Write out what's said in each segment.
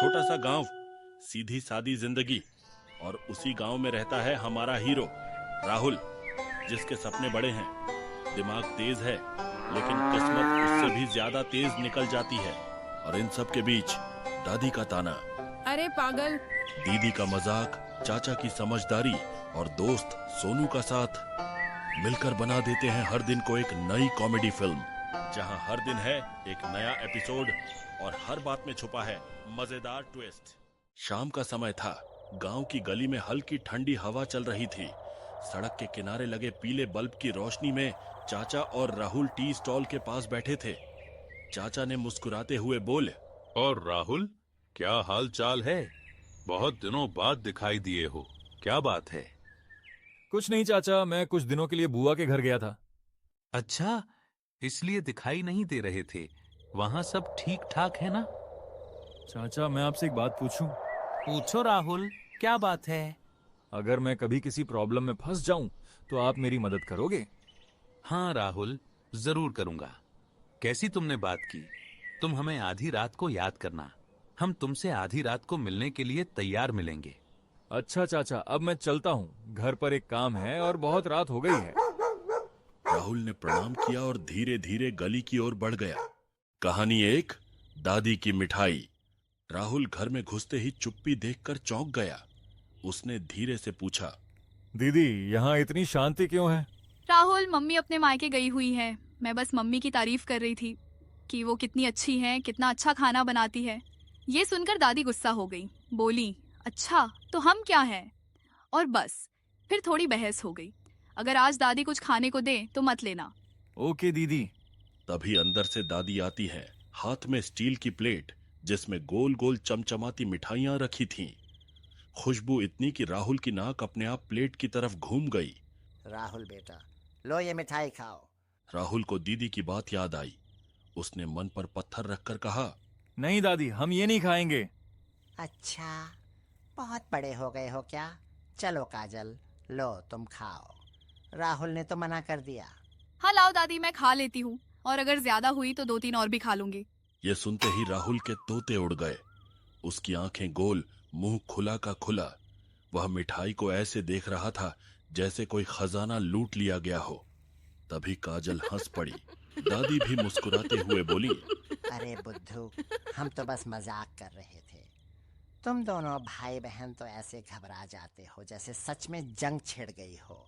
छोटा सा गांव, सीधी सादी जिंदगी, और उसी गांव में रहता है हमारा हीरो राहुल, जिसके सपने बड़े हैं, दिमाग तेज है, लेकिन किस्मत उससे भी ज्यादा तेज निकल जाती है। और इन सब के बीच दादी का ताना, अरे पागल। दीदी का मजाक, चाचा की समझदारी और दोस्त सोनू का साथ मिलकर बना देते हैं हर दिन को एक नई कॉमेडी फिल्म, जहां हर दिन है एक नया एपिसोड और हर बात में छुपा है मजेदार ट्विस्ट। शाम का समय था। गांव की गली में हल्की ठंडी हवा चल रही थी। सड़क के किनारे लगे पीले बल्ब की रोशनी में चाचा और राहुल टी स्टॉल के पास बैठे थे। चाचा ने मुस्कुराते हुए बोले, और राहुल, क्या हाल चाल है? बहुत दिनों बाद दिखाई दिए हो, क्या बात है? कुछ नहीं चाचा, मैं कुछ दिनों के लिए बुआ के घर गया था। अच्छा, इसलिए दिखाई नहीं दे रहे थे। वहाँ सब ठीक ठाक है ना? चाचा, मैं आपसे एक बात पूछूं? पूछो राहुल, क्या बात है? अगर मैं कभी किसी प्रॉब्लम में फंस जाऊं तो आप मेरी मदद करोगे? हाँ राहुल, जरूर करूंगा। कैसी तुमने बात की? तुम हमें आधी रात को याद करना, हम तुमसे आधी रात को मिलने के लिए तैयार मिलेंगे। अच्छा चाचा, अब मैं चलता हूँ, घर पर एक काम है और बहुत रात हो गई है। राहुल ने प्रणाम किया और धीरे धीरे गली की ओर बढ़ गया। कहानी एक, दादी की मिठाई। राहुल घर में घुसते ही चुप्पी देखकर चौंक गया। उसने धीरे से पूछा, दीदी, यहाँ इतनी शांति क्यों है? राहुल, मम्मी अपने मायके गई हुई है। मैं बस मम्मी की तारीफ कर रही थी कि वो कितनी अच्छी हैं, कितना अच्छा खाना बनाती है। ये सुनकर दादी गुस्सा हो गई, बोली, अच्छा तो हम क्या हैं? और बस फिर थोड़ी बहस हो गई। अगर आज दादी कुछ खाने को दे तो मत लेना। ओके दीदी। तभी अंदर से दादी आती है, हाथ में स्टील की प्लेट जिसमें गोल गोल चमचमाती मिठाइयां रखी थीं। खुशबू इतनी कि राहुल की नाक अपने आप प्लेट की तरफ घूम गई। राहुल बेटा, लो ये मिठाई खाओ। राहुल को दीदी की बात याद आई। उसने मन पर पत्थर रखकर कहा, नहीं दादी, हम ये नहीं खाएंगे। अच्छा, बहुत बड़े हो गए हो क्या? चलो काजल, लो तुम खाओ। राहुल ने तो मना कर दिया। हाँ लाओ दादी, मैं खा लेती हूँ, और अगर ज्यादा हुई तो 2-3 और भी खा लूंगी। ये सुनते ही राहुल के तोते उड़ गए। उसकी आंखें गोल, मुंह खुला का खुला। वह मिठाई को ऐसे देख रहा था जैसे कोई खजाना लूट लिया गया हो। तभी काजल हंस पड़ी। दादी भी मुस्कुराते हुए बोली, अरे बुद्धू, हम तो बस मजाक कर रहे थे। तुम दोनों भाई बहन तो ऐसे घबरा जाते हो जैसे सच में जंग छिड़ गई हो।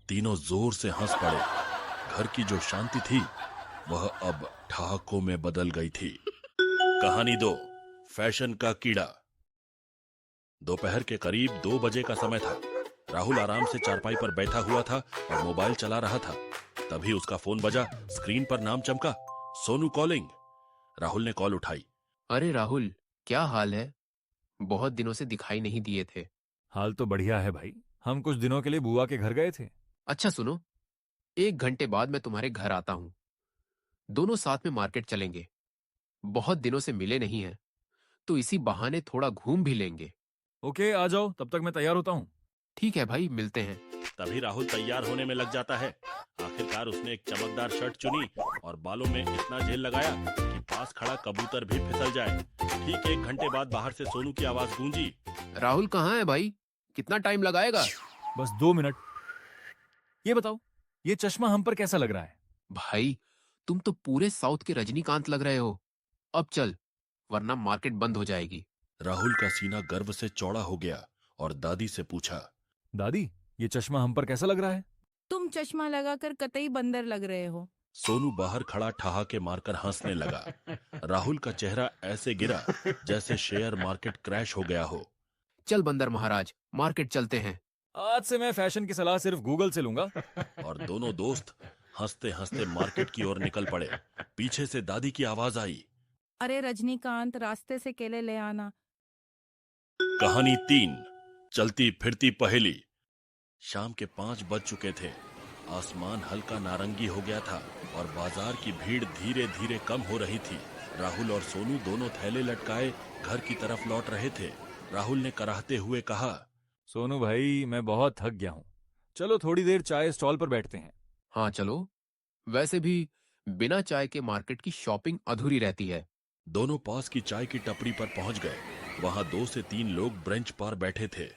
तीनों जोर से हंस पड़े। घर की जो शांति थी वह अब ठहाकों में बदल गई थी। कहानी 2, फैशन का कीड़ा। दोपहर के करीब 2 बजे का समय था। राहुल आराम से चारपाई पर बैठा हुआ था और मोबाइल चला रहा था। तभी उसका फोन बजा। स्क्रीन पर नाम चमका, सोनू कॉलिंग। राहुल ने कॉल उठाई। अरे राहुल, क्या हाल है? बहुत दिनों से दिखाई नहीं दिए थे। हाल तो बढ़िया है भाई, हम कुछ दिनों के लिए बुआ के घर गए थे। अच्छा सुनो, 1 घंटे बाद मैं तुम्हारे घर आता हूँ। दोनों साथ में मार्केट चलेंगे। बहुत दिनों से मिले नहीं हैं, तो इसी बहाने थोड़ा घूम भी लेंगे। ओके, आ जाओ, तब तक मैं तैयार होता हूँ। ठीक है भाई, मिलते हैं। तभी राहुल तैयार होने में लग जाता है। आखिरकार उसने एक चमकदार शर्ट चुनी और बालों में इतना जेल लगाया कि पास खड़ा कबूतर भी फिसल जाए। ठीक 1 घंटे बाद बाहर से सोनू की आवाज गूंजी, राहुल कहाँ है भाई? कितना टाइम लगाएगा? बस 2 मिनट। ये बताओ, ये चश्मा हम पर कैसा लग रहा है? भाई, तुम तो पूरे साउथ के रजनीकांत लग रहे हो। अब चल, वरना मार्केट बंद हो जाएगी। राहुल का सीना गर्व से चौड़ा हो गया और दादी से पूछा, दादी, ये चश्मा हम पर कैसा लग रहा है? तुम चश्मा लगाकर कतई बंदर लग रहे हो। सोनू बाहर खड़ा ठहाके मारकर हंसने लगा। राहुल का चेहरा ऐसे गिरा जैसे शेयर मार्केट क्रैश हो गया हो। चल बंदर महाराज, मार्केट चलते हैं। आज से मैं फैशन की सलाह सिर्फ गूगल से लूंगा। और दोनों दोस्त हंसते हंसते मार्केट की ओर निकल पड़े। पीछे से दादी की आवाज आई, अरे रजनीकांत, रास्ते से केले ले आना। कहानी 3, चलती फिरती पहेली। शाम के 5 बज चुके थे। आसमान हल्का नारंगी हो गया था और बाजार की भीड़ धीरे धीरे कम हो रही थी। राहुल और सोनू दोनों थैले लटकाए घर की तरफ लौट रहे थे। राहुल ने कराहते हुए कहा, सोनू भाई, मैं बहुत थक गया हूँ, चलो थोड़ी देर चाय स्टॉल पर बैठते हैं। हाँ चलो, वैसे भी बिना चाय के मार्केट की शॉपिंग अधूरी रहती है। दोनों पास की चाय की टपरी पर पहुंच गए। वहां 2 से 3 लोग ब्रेंच पर बैठे थे।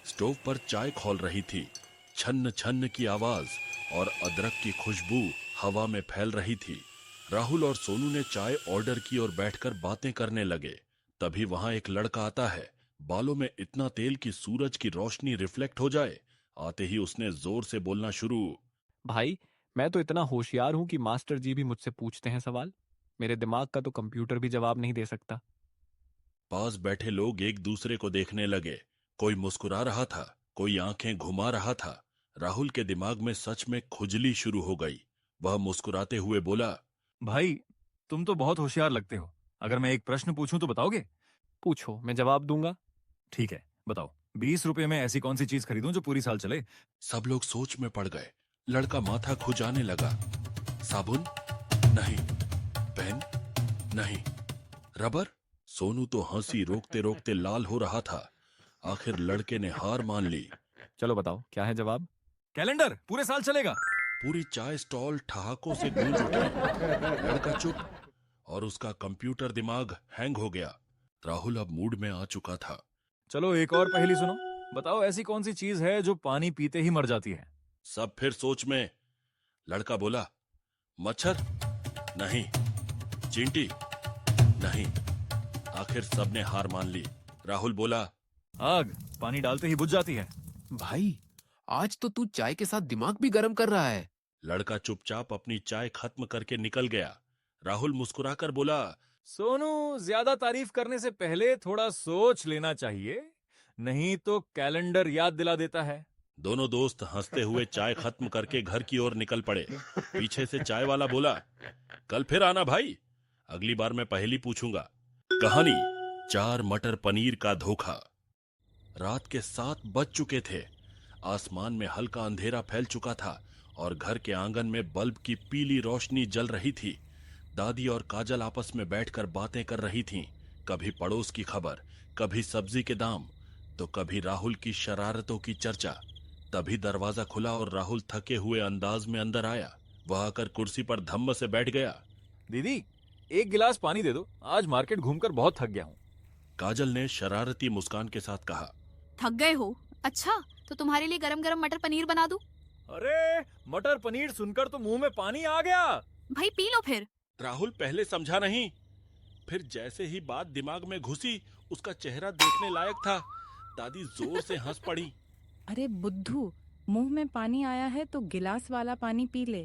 स्टोव पर चाय खौल रही थी। छन्न छन्न की आवाज और अदरक की खुशबू हवा में फैल रही थी। राहुल और सोनू ने चाय ऑर्डर की और बैठकर बातें करने लगे। तभी वहां एक लड़का आता है, बालों में इतना तेल कि सूरज की रोशनी रिफ्लेक्ट हो जाए। आते ही उसने जोर से बोलना शुरू। भाई, मैं तो इतना होशियार हूं कि मास्टर जी भी मुझसे पूछते हैं सवाल। मेरे दिमाग का तो कंप्यूटर भी जवाब नहीं दे सकता। पास बैठे लोग एक दूसरे को देखने लगे। कोई मुस्कुरा रहा था, कोई आंखें घुमा रहा था। राहुल के दिमाग में सच में खुजली शुरू हो गई। वह मुस्कुराते हुए बोला, भाई, तुम तो बहुत होशियार लगते हो। अगर मैं एक प्रश्न पूछूं तो बताओगे? पूछो, मैं जवाब दूंगा। ठीक है, बताओ। 20 रुपए में ऐसी कौन सी चीज खरीदूं जो पूरी साल चले? सब लोग सोच में पड़ गए। लड़का माथा खुजाने लगा। साबुन? नहीं। पेन? नहीं। रबर? सोनू तो हंसी रोकते रोकते लाल हो रहा था। आखिर लड़के ने हार मान ली। चलो बताओ, क्या है जवाब? कैलेंडर, पूरे साल चलेगा। पूरी चाय स्टॉल ठहाकों से गूंज उठी। लड़का चुप और उसका कंप्यूटर दिमाग हैंग हो गया। राहुल अब मूड में आ चुका था। चलो एक और पहेली सुनो। बताओ, ऐसी कौन सी चीज है जो पानी पीते ही मर जाती है? सब फिर सोच में। लड़का बोला, मच्छर? नहीं। चींटी? नहीं। आखिर सबने हार मान ली। राहुल बोला, आग, पानी डालते ही बुझ जाती है। भाई, आज तो तू चाय के साथ दिमाग भी गर्म कर रहा है। लड़का चुपचाप अपनी चाय खत्म करके निकल गया। राहुल मुस्कुराकर बोला, सोनू, ज्यादा तारीफ करने से पहले थोड़ा सोच लेना चाहिए, नहीं तो कैलेंडर याद दिला देता है। दोनों दोस्त हंसते हुए चाय खत्म करके घर की ओर निकल पड़े। पीछे से चाय वाला बोला, कल फिर आना भाई, अगली बार मैं पहेली पूछूंगा। कहानी 4 मटर पनीर का धोखा। रात के 7 बज चुके थे। आसमान में हल्का अंधेरा फैल चुका था और घर के आंगन में बल्ब की पीली रोशनी जल रही थी। दादी और काजल आपस में बैठकर बातें कर रही थीं। कभी पड़ोस की खबर, कभी सब्जी के दाम, तो कभी राहुल की शरारतों की चर्चा। तभी दरवाजा खुला और राहुल थके हुए अंदाज में अंदर आया। वह आकर कुर्सी पर धम्म से बैठ गया। दीदी, एक गिलास पानी दे दो, आज मार्केट घूमकर बहुत थक गया हूँ। काजल ने शरारती मुस्कान के साथ कहा। थक गए हो? अच्छा, तो तुम्हारे लिए गरम गरम मटर पनीर बना दूं? अरे, मटर पनीर सुनकर तो मुंह में पानी आ गया। भाई पी लो फिर। राहुल पहले समझा नहीं, फिर जैसे ही बात दिमाग में घुसी उसका चेहरा देखने लायक था। दादी जोर से हंस पड़ी। अरे बुद्धू, मुंह में पानी आया है तो गिलास वाला पानी पी ले।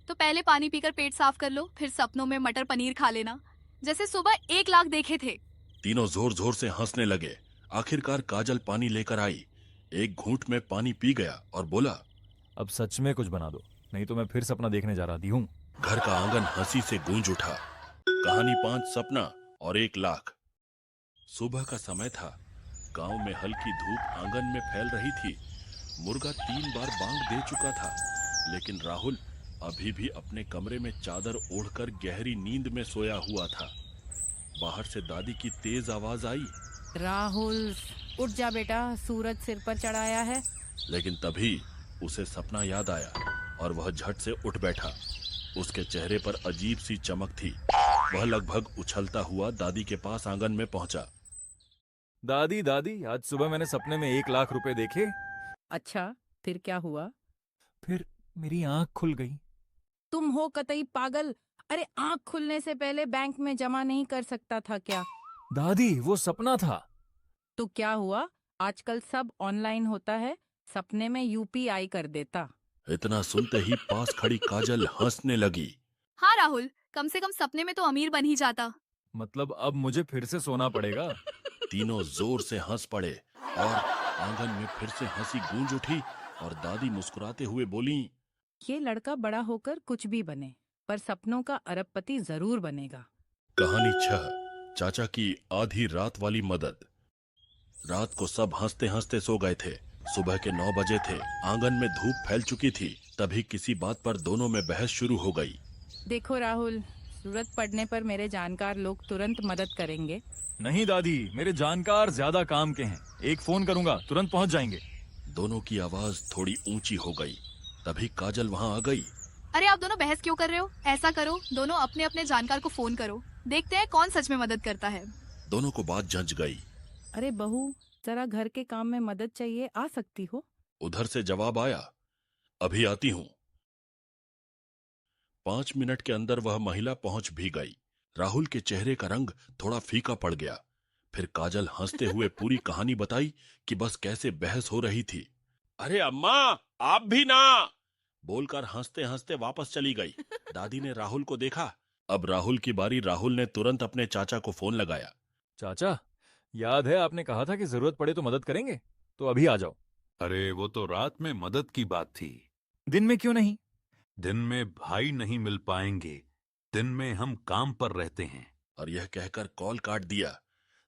तो पहले पानी पीकर पेट साफ कर लो, फिर सपनों में मटर पनीर खा लेना, जैसे सुबह 1 लाख देखे थे। तीनों जोर जोर से हंसने लगे। आखिरकार काजल पानी लेकर आई। एक घूंट में पानी पी गया और बोला, अब सच में कुछ बना दो, नहीं तो मैं फिर सपना देखने जा रहा हूँ। घर का आंगन हंसी से गूंज उठा। कहानी 5 सपना और 1 लाख। सुबह का समय था। गांव में हल्की धूप आंगन में फैल रही थी। मुर्गा 3 बार बांग दे चुका था, लेकिन राहुल अभी भी अपने कमरे में चादर ओढ़कर गहरी नींद में सोया हुआ था। बाहर से दादी की तेज आवाज आई, राहुल, उठ जा बेटा, सूरज सिर पर चढ़ाया है। लेकिन तभी उसे सपना याद आया और वह झट से उठ बैठा। उसके चेहरे पर अजीब सी चमक थी। वह लगभग उछलता हुआ दादी के पास आंगन में पहुंचा। दादी दादी, आज सुबह मैंने सपने में 1 लाख रुपए देखे। अच्छा, फिर क्या हुआ? फिर मेरी आंख खुल गई। तुम हो कतई पागल। अरे, आंख खुलने से पहले बैंक में जमा नहीं कर सकता था क्या? दादी, वो सपना था। तो क्या हुआ? आजकल सब ऑनलाइन होता है, सपने में यूपीआई कर देता। इतना सुनते ही पास खड़ी काजल हंसने लगी। हाँ राहुल, कम से कम सपने में तो अमीर बन ही जाता। मतलब अब मुझे फिर से सोना पड़ेगा? तीनों जोर से हंस पड़े और आंगन में फिर से हंसी गूंज उठी और दादी मुस्कुराते हुए बोली, ये लड़का बड़ा होकर कुछ भी बने, पर सपनों का अरबपति जरूर बनेगा। कहानी 6, चाचा की आधी रात वाली मदद। रात को सब हंसते हंसते सो गए थे। सुबह के 9 बजे थे। आंगन में धूप फैल चुकी थी। तभी किसी बात पर दोनों में बहस शुरू हो गई। देखो राहुल, जरूरत पड़ने पर मेरे जानकार लोग तुरंत मदद करेंगे। नहीं दादी, मेरे जानकार ज्यादा काम के हैं। एक फोन करूंगा, तुरंत पहुंच जाएंगे। दोनों की आवाज थोड़ी ऊंची हो गई। तभी काजल वहां आ गई। अरे आप दोनों बहस क्यों कर रहे हो? ऐसा करो, दोनों अपने अपने जानकार को फोन करो, देखते हैं कौन सच में मदद करता है। दोनों को बात जंच गई। अरे बहू, जरा घर के काम में मदद चाहिए, आ सकती हो? उधर से जवाब आया, अभी आती हूं। 5 मिनट के अंदर वह महिला पहुंच भी गई। राहुल के चेहरे का रंग थोड़ा फीका पड़ गया। फिर काजल हंसते हुए पूरी कहानी बताई कि बस कैसे बहस हो रही थी। अरे अम्मा, आप भी ना, बोलकर हंसते हंसते वापस चली गई। दादी ने राहुल को देखा। अब राहुल की बारी। राहुल ने तुरंत अपने चाचा को फोन लगाया। चाचा, याद है आपने कहा था कि जरूरत पड़े तो मदद करेंगे, तो अभी आ जाओ। अरे वो तो रात में मदद की बात थी। दिन में क्यों नहीं? दिन में भाई नहीं मिल पाएंगे, दिन में हम काम पर रहते हैं। और यह कहकर कॉल काट दिया।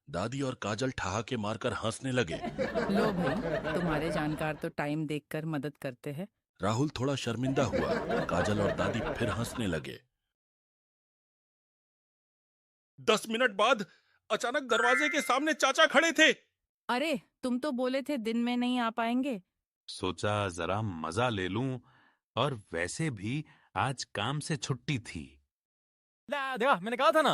दादी और काजल ठहाके मारकर हंसने लगे। लो भाई, तुम्हारे जानकार तो टाइम देखकर मदद करते हैं। राहुल थोड़ा शर्मिंदा हुआ। काजल और दादी फिर हंसने लगे। 10 मिनट बाद अचानक दरवाजे के सामने चाचा खड़े थे। अरे, तुम तो बोले थे दिन में नहीं आ पाएंगे। सोचा जरा मजा ले लूं, और वैसे भी आज काम से छुट्टी थी। देखा, मैंने कहा था ना।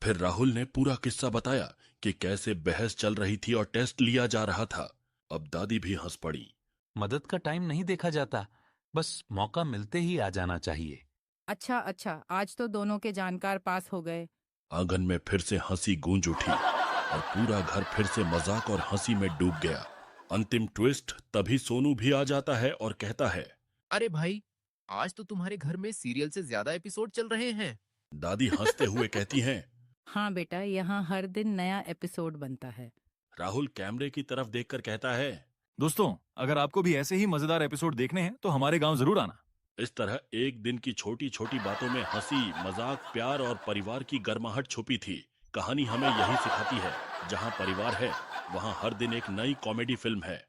फिर राहुल ने पूरा किस्सा बताया कि कैसे बहस चल रही थी और टेस्ट लिया जा रहा था। अब दादी भी हंस पड़ी। मदद का टाइम नहीं देखा जाता, बस मौका मिलते ही आ जाना चाहिए। अच्छा अच्छा, आज तो दोनों के जानकार पास हो गए। आंगन में फिर से हंसी गूंज उठी और पूरा घर फिर से मजाक और हंसी में डूब गया। अंतिम ट्विस्ट तभी सोनू भी आ जाता है और कहता है, अरे भाई, आज तो तुम्हारे घर में सीरियल से ज्यादा एपिसोड चल रहे हैं। दादी हंसते हुए कहती हैं। हाँ बेटा, यहाँ हर दिन नया एपिसोड बनता है। राहुल कैमरे की तरफ देखकर कहता है, दोस्तों, अगर आपको भी ऐसे ही मजेदार एपिसोड देखने हैं तो हमारे गांव जरूर आना। इस तरह एक दिन की छोटी छोटी बातों में हंसी, मजाक, प्यार और परिवार की गर्माहट छुपी थी। कहानी हमें यही सिखाती है, जहाँ परिवार है वहाँ हर दिन एक नई कॉमेडी फिल्म है।